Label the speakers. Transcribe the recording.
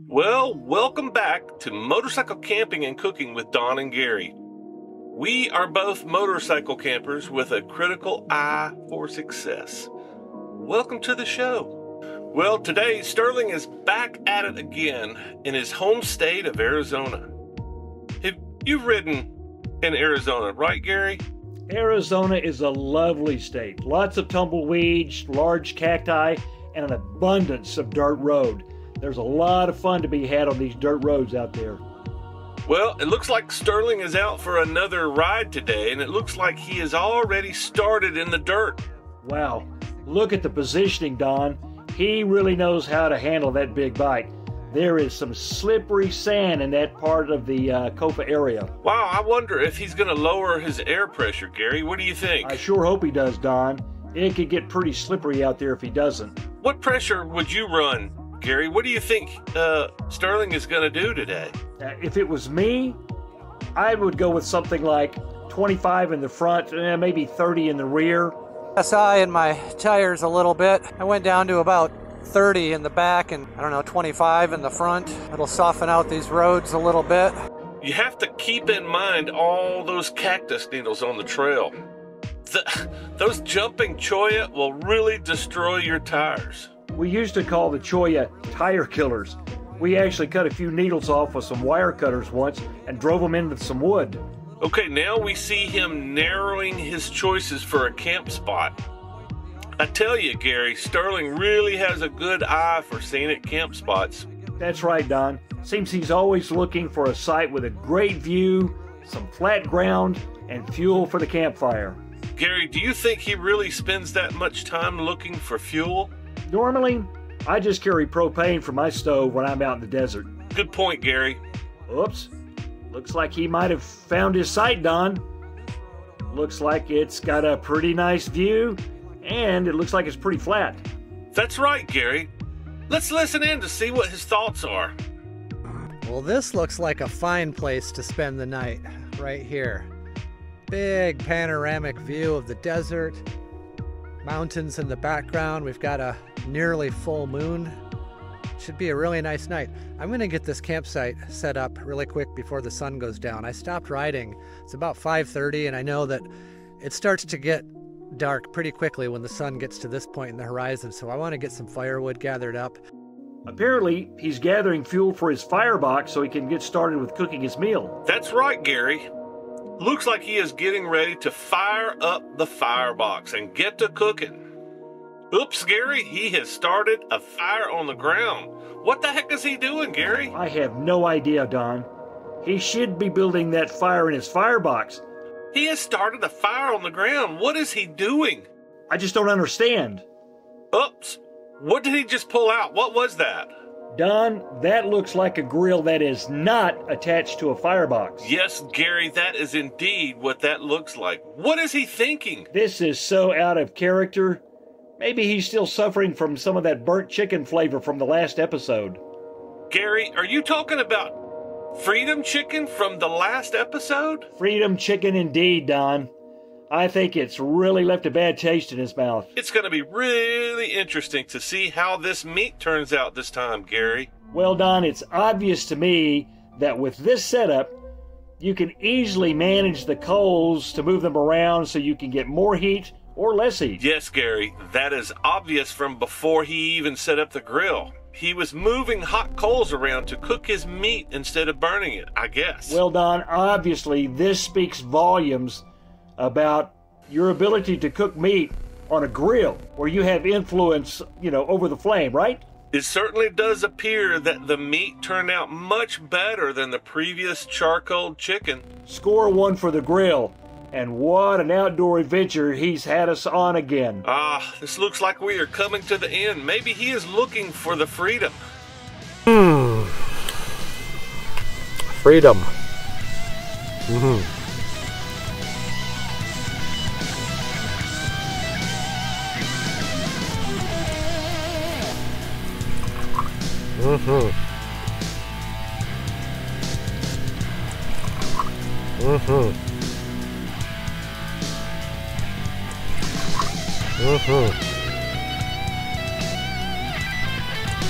Speaker 1: Well, welcome back to Motorcycle Camping and Cooking with Don and Gary. We are both motorcycle campers with a critical eye for success. Welcome to the show. Well, today Sterling is back at it again in his home state of Arizona. Have you ridden in Arizona, right, Gary?
Speaker 2: Arizona is a lovely state. Lots of tumbleweeds, large cacti, and an abundance of dirt road. There's a lot of fun to be had on these dirt roads out there.
Speaker 1: Well, it looks like Sterling is out for another ride today, and it looks like he has already started in the dirt.
Speaker 2: Wow, look at the positioning, Don. He really knows how to handle that big bike. There is some slippery sand in that part of the Copa area.
Speaker 1: Wow, I wonder if he's going to lower his air pressure, Gary. What do you think?
Speaker 2: I sure hope he does, Don. It could get pretty slippery out there if he doesn't.
Speaker 1: What pressure would you run, Gary? What do you think Sterling is going to do today?
Speaker 2: If it was me, I would go with something like 25 in the front, maybe 30 in the rear.
Speaker 3: SI in my tires a little bit. I went down to about 30 in the back and 25 in the front. It'll soften out these roads a little bit.
Speaker 1: You have to keep in mind all those cactus needles on the trail. Those jumping cholla will really destroy your tires.
Speaker 2: We used to call the cholla tire killers. We actually cut a few needles off with some wire cutters once and drove them into some wood.
Speaker 1: Okay, now we see him narrowing his choices for a camp spot. I tell you, Gary, Sterling really has a good eye for scenic camp spots.
Speaker 2: That's right, Don. Seems he's always looking for a site with a great view, some flat ground, and fuel for the campfire.
Speaker 1: Gary, do you think he really spends that much time looking for fuel?
Speaker 2: Normally, I just carry propane for my stove when I'm out in the desert.
Speaker 1: Good point, Gary.
Speaker 2: Oops. Looks like he might have found his site, Don. Looks like it's got a pretty nice view, and it looks like it's pretty flat.
Speaker 1: That's right, Gary. Let's listen in to see what his thoughts are.
Speaker 3: Well, this looks like a fine place to spend the night, right here. Big panoramic view of the desert, mountains in the background. We've got a nearly full moon. Should be a really nice night. I'm gonna get this campsite set up really quick before the sun goes down. I stopped riding. It's about 5:30, and I know that it starts to get dark pretty quickly when the sun gets to this point in the horizon, so I want to get some firewood gathered up.
Speaker 2: Apparently, he's gathering fuel for his firebox so he can get started with cooking his meal.
Speaker 1: That's right, Gary. Looks like he is getting ready to fire up the firebox and get to cooking. Oops, Gary, he has started a fire on the ground. What the heck is he doing, Gary?
Speaker 2: I have no idea, Don. He should be building that fire in his firebox.
Speaker 1: He has started a fire on the ground. What is he doing?
Speaker 2: I just don't understand.
Speaker 1: Oops. What did he just pull out? What was that?
Speaker 2: Don, that looks like a grill that is not attached to a firebox.
Speaker 1: Yes, Gary, that is indeed what that looks like. What is he thinking?
Speaker 2: This is so out of character. Maybe he's still suffering from some of that burnt chicken flavor from the last episode.
Speaker 1: Gary, are you talking about Freedom Chicken from the last episode?
Speaker 2: Freedom chicken indeed, Don. I think it's really left a bad taste in his mouth.
Speaker 1: It's going to be really interesting to see how this meat turns out this time, Gary.
Speaker 2: Well, Don, it's obvious to me that with this setup, you can easily manage the coals to move them around so you can get more heat or less heat.
Speaker 1: Yes, Gary, that is obvious from before he even set up the grill. He was moving hot coals around to cook his meat instead of burning it, I guess.
Speaker 2: Well, Don, obviously this speaks volumes about your ability to cook meat on a grill where you have influence, over the flame, right?
Speaker 1: It certainly does appear that the meat turned out much better than the previous charcoal chicken.
Speaker 2: Score one for the grill. And what an outdoor adventure he's had us on again.
Speaker 1: This looks like we are coming to the end. Maybe he is looking for the freedom.
Speaker 3: Freedom. Mm-hmm.